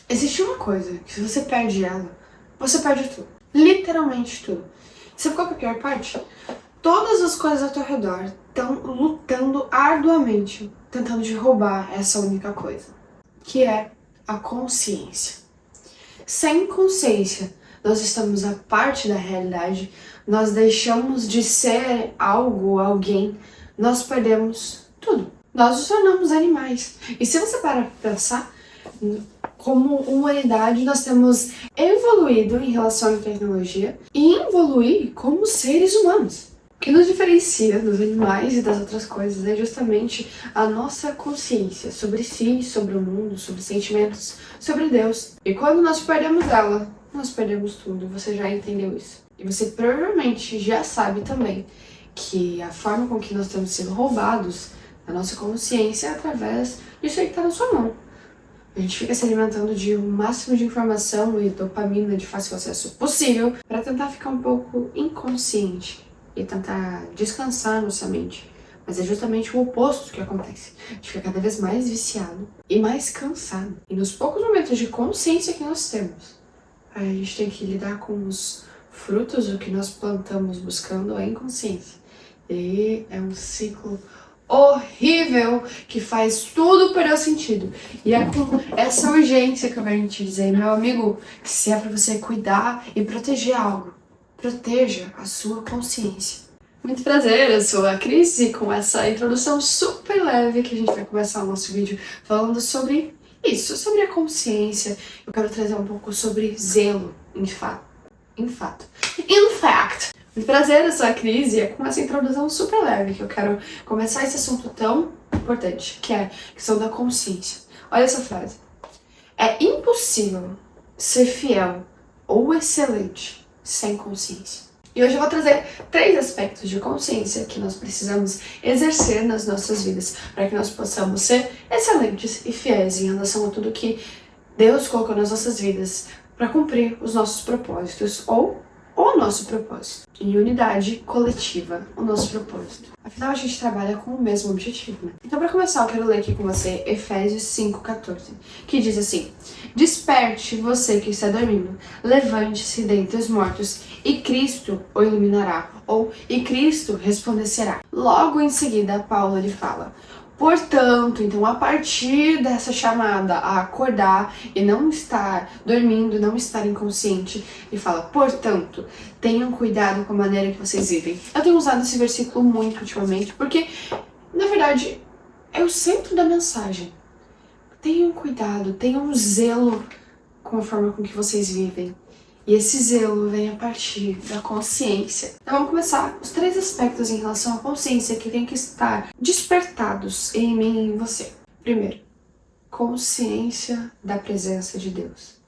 Existe uma coisa que se você perde ela, você perde tudo. Literalmente tudo. Sabe qual que é a pior parte? Todas as coisas ao teu redor estão lutando arduamente, tentando te roubar essa única coisa, que é a consciência. Sem consciência, nós estamos a parte da realidade, nós deixamos de ser algo, alguém, nós perdemos tudo. Nós nos tornamos animais. E se você parar para pensar, como humanidade, nós temos evoluído em relação à tecnologia e evoluir como seres humanos. O que nos diferencia dos animais e das outras coisas é justamente a nossa consciência sobre si, sobre o mundo, sobre sentimentos, sobre Deus. E quando nós perdemos ela, nós perdemos tudo. Você já entendeu isso. E você provavelmente já sabe também que a forma com que nós temos sido roubados da nossa consciência é através disso aí que está na sua mão. A gente fica se alimentando de um máximo de informação e dopamina de fácil acesso possível para tentar ficar um pouco inconsciente e tentar descansar nossa mente. Mas é justamente o oposto que acontece. A gente fica cada vez mais viciado e mais cansado. E nos poucos momentos de consciência que nós temos, a gente tem que lidar com os frutos do que nós plantamos buscando a inconsciência. E é um ciclo horrível que faz tudo perder sentido. E é com essa urgência que eu venho te dizer, meu amigo, se é pra você cuidar e proteger algo, proteja a sua consciência. Muito prazer, eu sou a Cris e com essa introdução super leve que a gente vai começar o nosso vídeo falando sobre isso, sobre a consciência. Eu quero trazer um pouco sobre zelo, em fato. In fact. Muito prazer, eu sou a Cris e é com essa introdução super leve que eu quero começar esse assunto tão importante, que é a questão da consciência. Olha essa frase. É impossível ser fiel ou excelente sem consciência. E hoje eu vou trazer 3 aspectos de consciência que nós precisamos exercer nas nossas vidas para que nós possamos ser excelentes e fiéis em relação a tudo que Deus colocou nas nossas vidas para cumprir os nossos propósitos ou o nosso propósito. Em unidade coletiva, o nosso propósito. Afinal, a gente trabalha com o mesmo objetivo, né? Então, para começar, eu quero ler aqui com você Efésios 5,14, que diz assim: Desperte você que está dormindo, levante-se dentre os mortos, e Cristo o iluminará, ou e Cristo resplandecerá. Logo em seguida, Paulo ele fala: Portanto, então, a partir dessa chamada a acordar e não estar dormindo, não estar inconsciente, ele fala, portanto, tenham cuidado com a maneira que vocês vivem. Eu tenho usado esse versículo muito ultimamente, porque, na verdade, é o centro da mensagem. Tenham cuidado, tenham zelo com a forma com que vocês vivem. E esse zelo vem a partir da consciência. Então vamos começar os 3 aspectos em relação à consciência que tem que estar despertados em mim e em você. Primeiro, consciência da presença de Deus.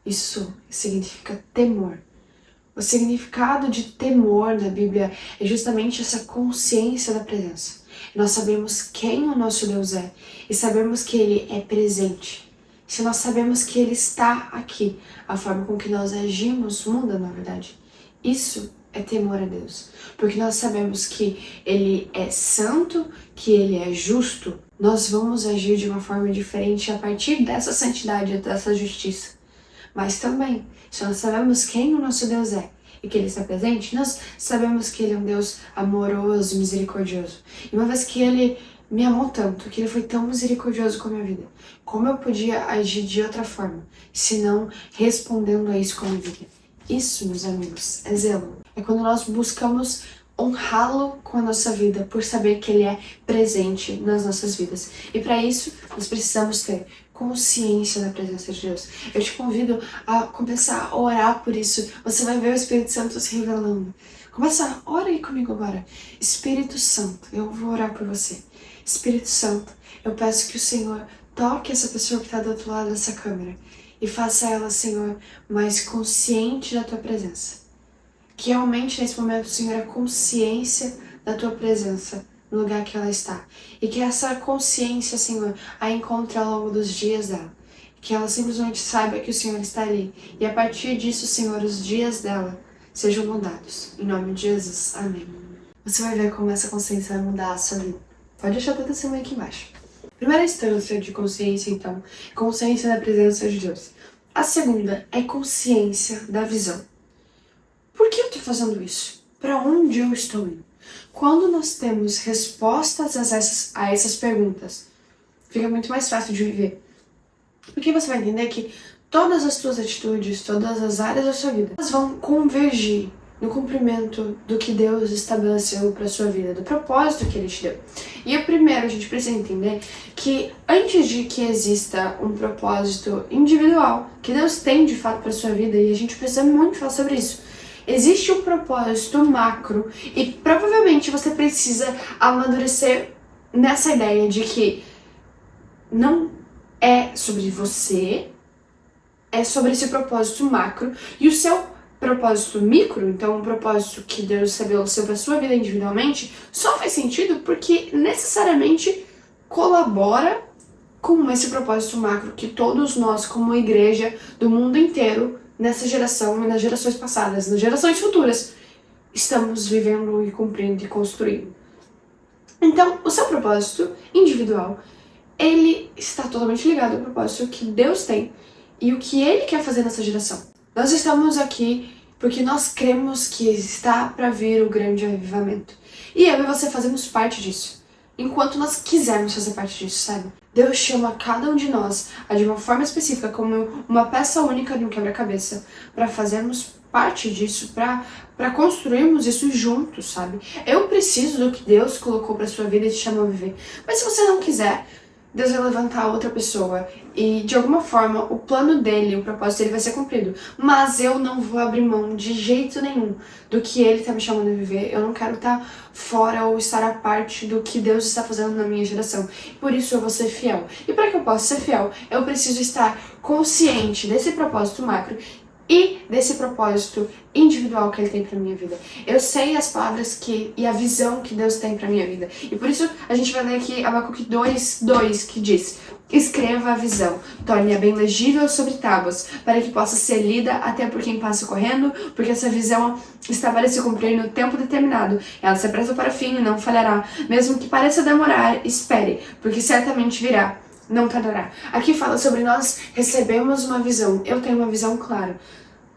Isso significa temor. O significado de temor na Bíblia é justamente essa consciência da presença. Nós sabemos quem o nosso Deus é e sabemos que Ele é presente. Se nós sabemos que Ele está aqui, a forma com que nós agimos muda, na verdade. Isso é temor a Deus. Porque nós sabemos que Ele é santo, que Ele é justo. Nós vamos agir de uma forma diferente a partir dessa santidade, dessa justiça. Mas também, se nós sabemos quem o nosso Deus é e que Ele está presente, nós sabemos que Ele é um Deus amoroso, misericordioso. E uma vez que Ele me amou tanto, que Ele foi tão misericordioso com a minha vida, como eu podia agir de outra forma, se não respondendo a isso com a minha vida? Isso, meus amigos, é zelo. É quando nós buscamos honrá-lo com a nossa vida, por saber que Ele é presente nas nossas vidas. E para isso, nós precisamos ter consciência da presença de Deus. Eu te convido a começar a orar por isso. Você vai ver o Espírito Santo se revelando. Começa, ora aí comigo agora. Espírito Santo, eu vou orar por você. Espírito Santo, eu peço que o Senhor toque essa pessoa que está do outro lado dessa câmera e faça ela, Senhor, mais consciente da Tua presença. Que realmente nesse momento, Senhor, a consciência da Tua presença no lugar que ela está. E que essa consciência, Senhor, a encontre ao longo dos dias dela. Que ela simplesmente saiba que o Senhor está ali. E a partir disso, Senhor, os dias dela sejam mudados. Em nome de Jesus. Amém. Você vai ver como essa consciência vai mudar a sua vida. Pode deixar a atenção aqui embaixo. Primeira instância de consciência, então, consciência da presença de Deus. A segunda é consciência da visão. Por que eu estou fazendo isso? Para onde eu estou indo? Quando nós temos respostas a essas perguntas, fica muito mais fácil de viver. Porque você vai entender que todas as suas atitudes, todas as áreas da sua vida, elas vão convergir no cumprimento do que Deus estabeleceu para sua vida, do propósito que Ele te deu. E primeiro a gente precisa entender que antes de que exista um propósito individual que Deus tem de fato para sua vida, e a gente precisa muito falar sobre isso, existe um propósito macro e provavelmente você precisa amadurecer nessa ideia de que não é sobre você, é sobre esse propósito macro e o seu propósito micro, então um propósito que Deus estabeleceu para sua vida individualmente, só faz sentido porque necessariamente colabora com esse propósito macro que todos nós, como igreja do mundo inteiro, nessa geração e nas gerações passadas, nas gerações futuras, estamos vivendo e cumprindo e construindo. Então, o seu propósito individual, ele está totalmente ligado ao propósito que Deus tem e o que Ele quer fazer nessa geração. Nós estamos aqui porque nós cremos que está para vir o grande avivamento. E eu e você fazemos parte disso. Enquanto nós quisermos fazer parte disso, sabe? Deus chama cada um de nós de uma forma específica, como uma peça única de um quebra-cabeça, para fazermos parte disso, para construirmos isso juntos, sabe? Eu preciso do que Deus colocou para sua vida e te chamou a viver. Mas se você não quiser, Deus vai levantar outra pessoa e, de alguma forma, o plano dele, o propósito dele vai ser cumprido. Mas eu não vou abrir mão de jeito nenhum do que ele está me chamando a viver. Eu não quero estar fora ou estar à parte do que Deus está fazendo na minha geração. Por isso eu vou ser fiel. E para que eu possa ser fiel, eu preciso estar consciente desse propósito macro e desse propósito individual que Ele tem pra minha vida. Eu sei as palavras e a visão que Deus tem pra minha vida. E por isso a gente vai ler aqui Abacuque 2:2, que diz: escreva a visão, torne-a bem legível sobre tábuas, para que possa ser lida até por quem passa correndo, porque essa visão está para se cumprir no tempo determinado. Ela se apressa para o fim e não falhará. Mesmo que pareça demorar, espere, porque certamente virá. Não tardará. Aqui fala sobre nós recebemos uma visão. Eu tenho uma visão clara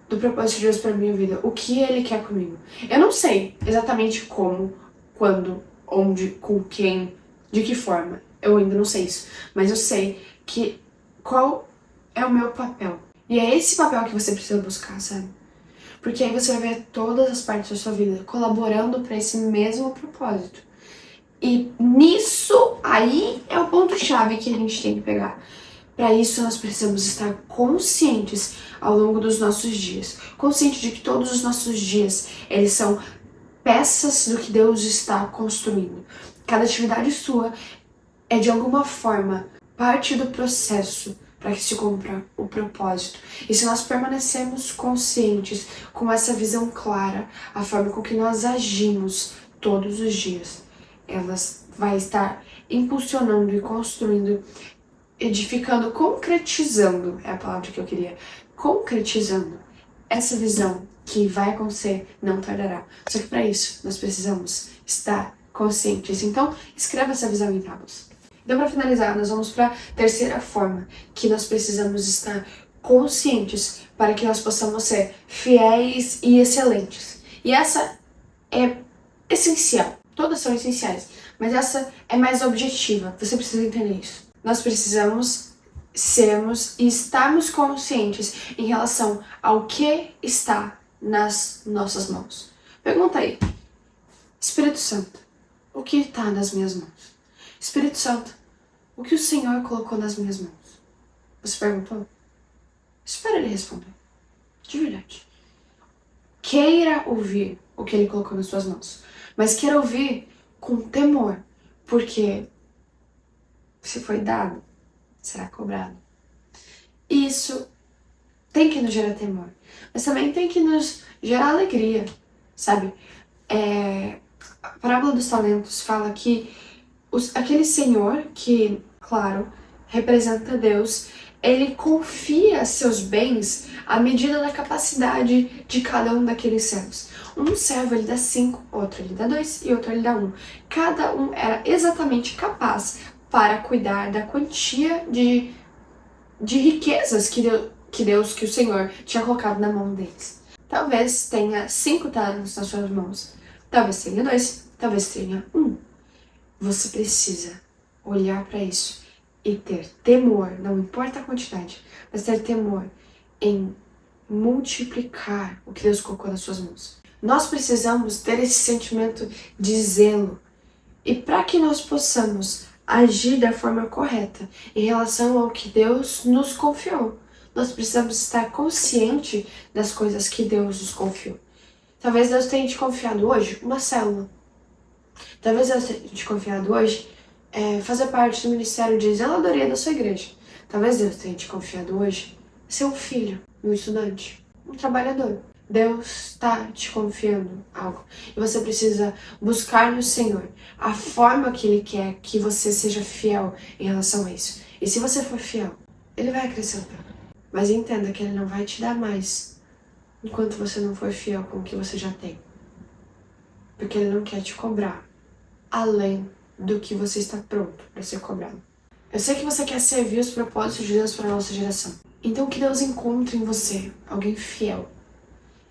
do propósito de Deus para minha vida. O que Ele quer comigo. Eu não sei exatamente como, quando, onde, com quem, de que forma. Eu ainda não sei isso. Mas eu sei que qual é o meu papel. E é esse papel que você precisa buscar, sabe? Porque aí você vai ver todas as partes da sua vida colaborando para esse mesmo propósito. E nisso, aí é o ponto-chave que a gente tem que pegar. Para isso, nós precisamos estar conscientes ao longo dos nossos dias. Consciente de que todos os nossos dias, eles são peças do que Deus está construindo. Cada atividade sua é, de alguma forma, parte do processo para que se cumpra o propósito. E se nós permanecermos conscientes, com essa visão clara, a forma com que nós agimos todos os dias, elas vai estar impulsionando e construindo, edificando, concretizando, é a palavra que eu queria, concretizando essa visão que vai acontecer, não tardará. Só que para isso, nós precisamos estar conscientes. Então, escreva essa visão em tábuas. Então, para finalizar, nós vamos para a terceira forma, que nós precisamos estar conscientes para que nós possamos ser fiéis e excelentes. E essa é essencial. Todas são essenciais, mas essa é mais objetiva. Você precisa entender isso. Nós precisamos sermos e estarmos conscientes em relação ao que está nas nossas mãos. Pergunta aí, Espírito Santo, o que está nas minhas mãos? Espírito Santo, o que o Senhor colocou nas minhas mãos? Você perguntou? Espera Ele responder. De verdade. Queira ouvir o que Ele colocou nas suas mãos. Mas queira ouvir com temor, porque se foi dado, será cobrado. Isso tem que nos gerar temor, mas também tem que nos gerar alegria, sabe? A parábola dos talentos fala que aquele senhor que, claro, representa Deus, ele confia seus bens à medida da capacidade de cada um daqueles servos. Um servo ele dá 5, outro ele dá 2 e outro ele dá 1. Cada um era exatamente capaz para cuidar da quantia de riquezas que o Senhor tinha colocado na mão deles. Talvez tenha 5 talentos nas suas mãos. Talvez tenha 2, talvez tenha 1. Você precisa olhar para isso e ter temor, não importa a quantidade, mas ter temor em multiplicar o que Deus colocou nas suas mãos. Nós precisamos ter esse sentimento de zelo. E para que nós possamos agir da forma correta em relação ao que Deus nos confiou, nós precisamos estar consciente das coisas que Deus nos confiou. Talvez Deus tenha te confiado hoje uma célula. Talvez Deus tenha te confiado hoje fazer parte do ministério de zeladoria da sua igreja. Talvez Deus tenha te confiado hoje ser um filho, um estudante, um trabalhador. Deus está te confiando algo. E você precisa buscar no Senhor a forma que Ele quer que você seja fiel em relação a isso. E se você for fiel, Ele vai acrescentar. Mas entenda que Ele não vai te dar mais enquanto você não for fiel com o que você já tem. Porque Ele não quer te cobrar além do que você está pronto para ser cobrado. Eu sei que você quer servir os propósitos de Deus para a nossa geração. Então que Deus encontre em você alguém fiel.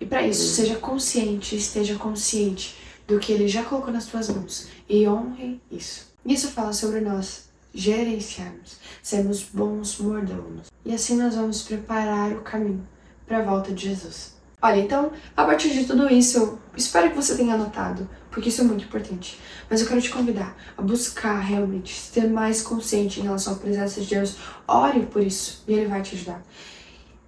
E para isso, seja consciente, esteja consciente do que Ele já colocou nas suas mãos. E honre isso. Isso fala sobre nós gerenciarmos, sermos bons mordomos. E assim nós vamos preparar o caminho para a volta de Jesus. Olha, então, a partir de tudo isso, eu espero que você tenha anotado, porque isso é muito importante. Mas eu quero te convidar a buscar realmente ser mais consciente em relação à presença de Deus. Ore por isso e Ele vai te ajudar.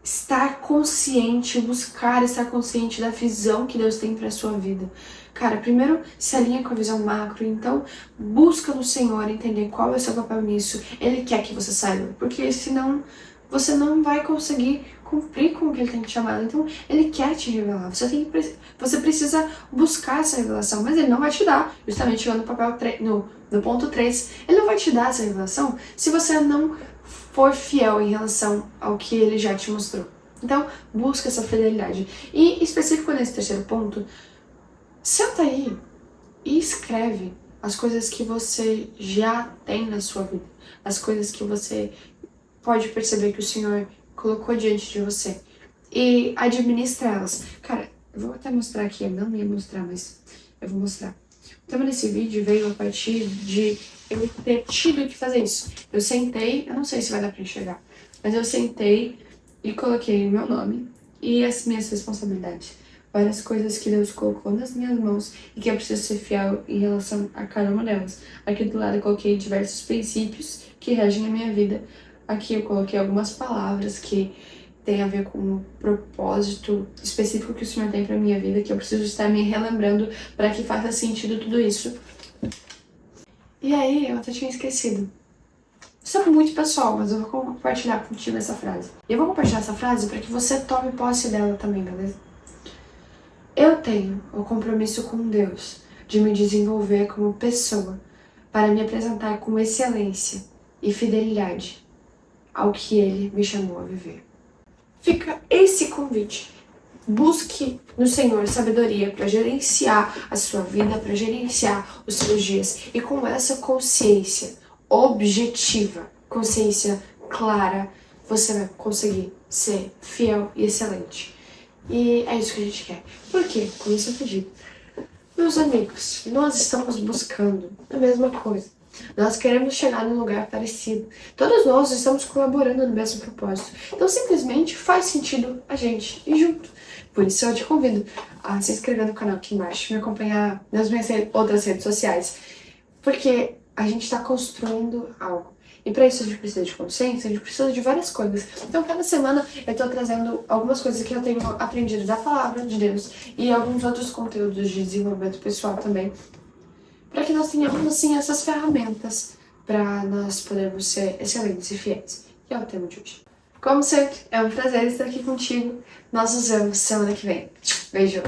Estar consciente, buscar estar consciente da visão que Deus tem para a sua vida. Cara, primeiro se alinha com a visão macro, então busca no Senhor entender qual é o seu papel nisso. Ele quer que você saiba, porque senão você não vai conseguir cumprir com o que Ele tem te chamado. Então, Ele quer te revelar. Você precisa buscar essa revelação, mas Ele não vai te dar. Justamente chegando no papel no ponto 3, Ele não vai te dar essa revelação se você não for fiel em relação ao que Ele já te mostrou. Então, busca essa fidelidade. E, específico nesse terceiro ponto, senta aí e escreve as coisas que você já tem na sua vida. As coisas que você pode perceber que o Senhor colocou diante de você. E administra elas. Cara, eu vou até mostrar aqui. Eu não ia mostrar, mas eu vou mostrar. O tema desse vídeo veio a partir de eu ter tido que fazer isso. Eu sentei, eu não sei se vai dar pra enxergar, mas eu sentei e coloquei o meu nome e as minhas responsabilidades. Várias coisas que Deus colocou nas minhas mãos e que eu preciso ser fiel em relação a cada uma delas. Aqui do lado eu coloquei diversos princípios que regem a minha vida. Aqui eu coloquei algumas palavras que tem a ver com um propósito específico que o Senhor tem pra minha vida, que eu preciso estar me relembrando para que faça sentido tudo isso. E aí, eu até tinha esquecido. Isso é muito pessoal, mas eu vou compartilhar contigo essa frase. E eu vou compartilhar essa frase para que você tome posse dela também, beleza? Eu tenho o compromisso com Deus de me desenvolver como pessoa para me apresentar com excelência e fidelidade ao que Ele me chamou a viver. Fica esse convite. Busque no Senhor sabedoria para gerenciar a sua vida, para gerenciar os seus dias. E com essa consciência objetiva, consciência clara, você vai conseguir ser fiel e excelente. E é isso que a gente quer. Por quê? Como isso eu digo. Meus amigos, nós estamos buscando a mesma coisa. Nós queremos chegar num lugar parecido. Todos nós estamos colaborando no mesmo propósito. Então, simplesmente faz sentido a gente ir junto. Por isso, eu te convido a se inscrever no canal aqui embaixo, me acompanhar nas minhas outras redes sociais. Porque a gente está construindo algo. E para isso a gente precisa de consciência, a gente precisa de várias coisas. Então, cada semana eu estou trazendo algumas coisas que eu tenho aprendido da palavra de Deus e alguns outros conteúdos de desenvolvimento pessoal também, para que nós tenhamos, assim, essas ferramentas para nós podermos ser excelentes e fiéis, que é o tema de hoje. Como sempre, é um prazer estar aqui contigo. Nós nos vemos semana que vem. Beijo!